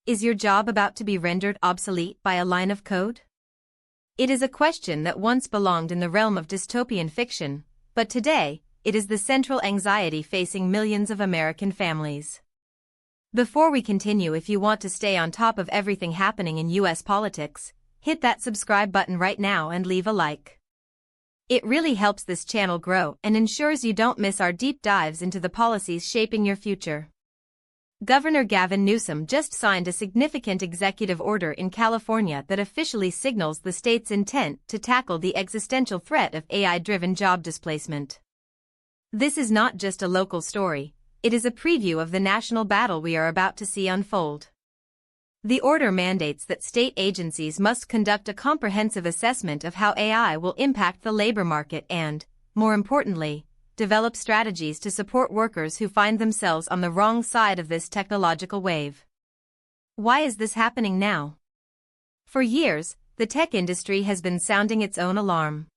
Is your job about to be rendered obsolete by a line of code? It is a question that once belonged in the realm of dystopian fiction, but today, it is the central anxiety facing millions of American families. Before we continue, if you want to stay on top of everything happening in US politics, hit that subscribe button right now and leave a like. It really helps this channel grow and ensures you don't miss our deep dives into the policies shaping your future. Governor Gavin Newsom just signed a significant executive order in California that officially signals the state's intent to tackle the existential threat of AI-driven job displacement. This is not just a local story, it is a preview of the national battle we are about to see unfold. The order mandates that state agencies must conduct a comprehensive assessment of how AI will impact the labor market and, more importantly, develop strategies to support workers who find themselves on the wrong side of this technological wave. Why is this happening now? For years, the tech industry has been sounding its own alarm.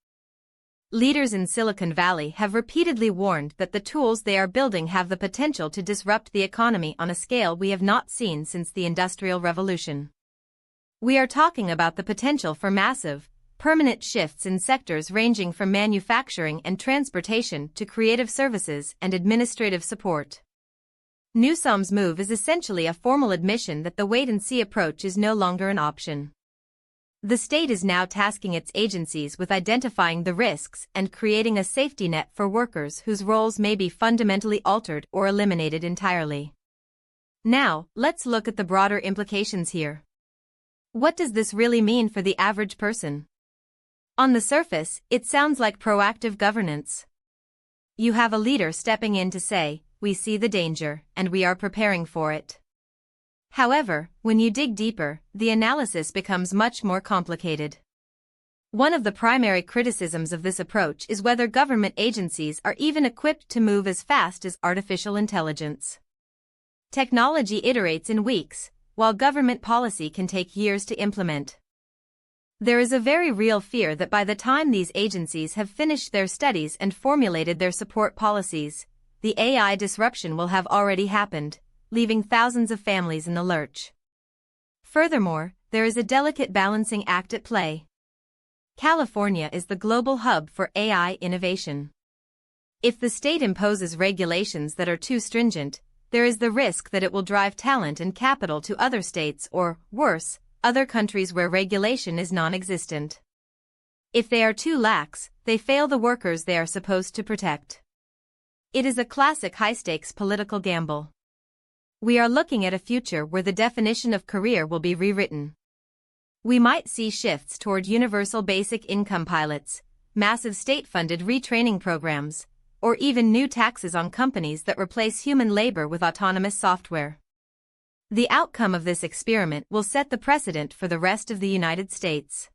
Leaders in Silicon Valley have repeatedly warned that the tools they are building have the potential to disrupt the economy on a scale we have not seen since the Industrial Revolution. We are talking about the potential for massive, permanent shifts in sectors ranging from manufacturing and transportation to creative services and administrative support. NEWSOM'S move is essentially a formal admission that the wait-and-see approach is no longer an option. The state is now tasking its agencies with identifying the risks and creating a safety net for workers whose roles may be fundamentally altered or eliminated entirely. Now, let's look at the broader implications here. What does this really mean for the average person? On the surface, it sounds like proactive governance. You have a leader stepping in to say, "We see the danger, and we are preparing for it." However, when you dig deeper, the analysis becomes much more complicated. One of the primary criticisms of this approach is whether government agencies are even equipped to move as fast as artificial intelligence. Technology iterates in weeks, while government policy can take years to implement. There is a very real fear that by the time these agencies have finished their studies and formulated their support policies, the AI disruption will have already happened, leaving thousands of families in the lurch. Furthermore, there is a delicate balancing act at play. California is the global hub for AI innovation. If the state imposes regulations that are too stringent, there is the risk that it will drive talent and capital to other states or, worse, other countries where regulation is non-existent. If they are too lax, they fail the workers they are supposed to protect. It is a classic high-stakes political gamble. We are looking at a future where the definition of career will be rewritten. We might see shifts toward universal basic income pilots, massive state-funded retraining programs, or even new taxes on companies that replace human labor with autonomous software. The outcome of this experiment will set the precedent for the rest of the United States.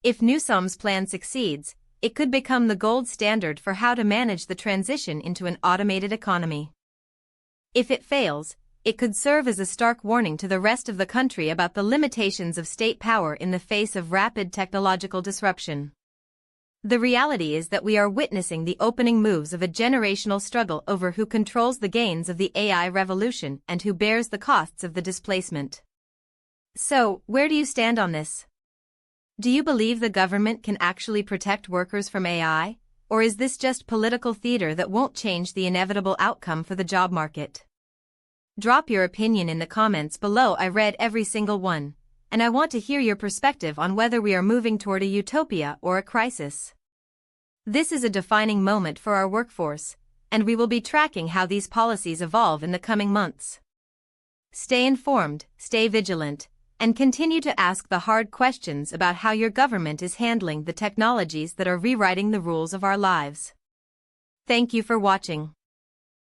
If NEWSOM'S plan succeeds, it could become the gold standard for how to manage the transition into an automated economy. If it fails, it could serve as a stark warning to the rest of the country about the limitations of state power in the face of rapid technological disruption. The reality is that we are witnessing the opening moves of a generational struggle over who controls the gains of the AI revolution and who bears the costs of the displacement. So, where do you stand on this? Do you believe the government can actually protect workers from AI, or is this just political theater that won't change the inevitable outcome for the job market? Drop your opinion in the comments below. I read every single one, and I want to hear your perspective on whether we are moving toward a utopia or a crisis. This is a defining moment for our workforce, and we will be tracking how these policies evolve in the coming months. Stay informed, stay vigilant, and continue to ask the hard questions about how your government is handling the technologies that are rewriting the rules of our lives. Thank you for watching.